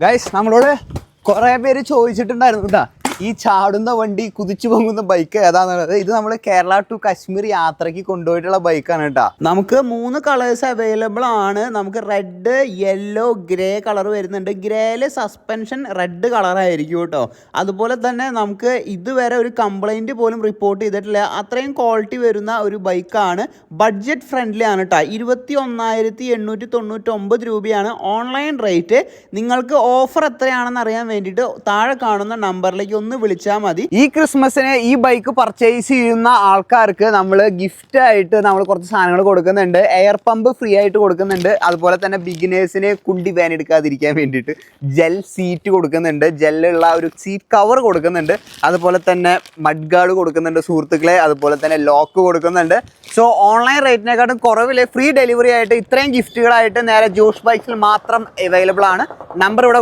Guys നമ്മളോട് കുറെ പേര് ചോദിച്ചിട്ടുണ്ടായിരുന്നു കേട്ടാ ഈ ചാടുന്ന വണ്ടി കുതിച്ചു പൊങ്ങുന്ന ബൈക്ക് ഏതാന്നുള്ളത്. ഇത് നമ്മൾ കേരള ടു കാശ്മീർ യാത്രയ്ക്ക് കൊണ്ടുപോയിട്ടുള്ള ബൈക്കാണ് കേട്ടോ. നമുക്ക് 3 കളേഴ്സ് അവൈലബിൾ ആണ്. നമുക്ക് റെഡ്, യെല്ലോ, ഗ്രേ കളർ വരുന്നുണ്ട്. ഗ്രേയില് സസ്പെൻഷൻ റെഡ് കളറായിരിക്കും കേട്ടോ. അതുപോലെ തന്നെ നമുക്ക് ഇതുവരെ ഒരു കംപ്ലൈൻറ്റ് പോലും റിപ്പോർട്ട് ചെയ്തിട്ടില്ല. അത്രയും ക്വാളിറ്റി വരുന്ന ഒരു ബൈക്കാണ്. ബഡ്ജറ്റ് ഫ്രണ്ട്ലി ആണ് കേട്ടോ. 21,899 രൂപയാണ് ഓൺലൈൻ റേറ്റ്. നിങ്ങൾക്ക് ഓഫർ എത്രയാണെന്ന് അറിയാൻ വേണ്ടിയിട്ട് താഴെ കാണുന്ന നമ്പറിലേക്ക് ഒന്ന് വിളിച്ചാൽ മതി. ഈ ക്രിസ്മസിന് ഈ ബൈക്ക് പർച്ചേസ് ചെയ്യുന്ന ആൾക്കാർക്ക് നമ്മൾ ഗിഫ്റ്റ് ആയിട്ട് നമ്മൾ കുറച്ച് സാധനങ്ങൾ കൊടുക്കുന്നുണ്ട്. എയർ പമ്പ് ഫ്രീ ആയിട്ട് കൊടുക്കുന്നുണ്ട്. അതുപോലെ തന്നെ ബിഗിനേഴ്സിന് കുണ്ടി വാൻ എടുക്കാതിരിക്കാൻ വേണ്ടിയിട്ട് ജെൽ സീറ്റ് കൊടുക്കുന്നുണ്ട്. ജെല്ലുള്ള ഒരു സീറ്റ് കവർ കൊടുക്കുന്നുണ്ട്. അതുപോലെ തന്നെ മഡ് ഗാർഡ് കൊടുക്കുന്നുണ്ട് സുഹൃത്തുക്കളെ. അതുപോലെ തന്നെ ലോക്ക് കൊടുക്കുന്നുണ്ട്. സോ ഓൺലൈൻ റേറ്റിനെക്കാട്ടും കുറവില് ഫ്രീ ഡെലിവറി ആയിട്ട് ഇത്രയും ഗിഫ്റ്റുകളായിട്ട് നേരെ ജോഷ് ബൈക്സിൽ മാത്രം അവൈലബിൾ ആണ്. നമ്പർ ഇവിടെ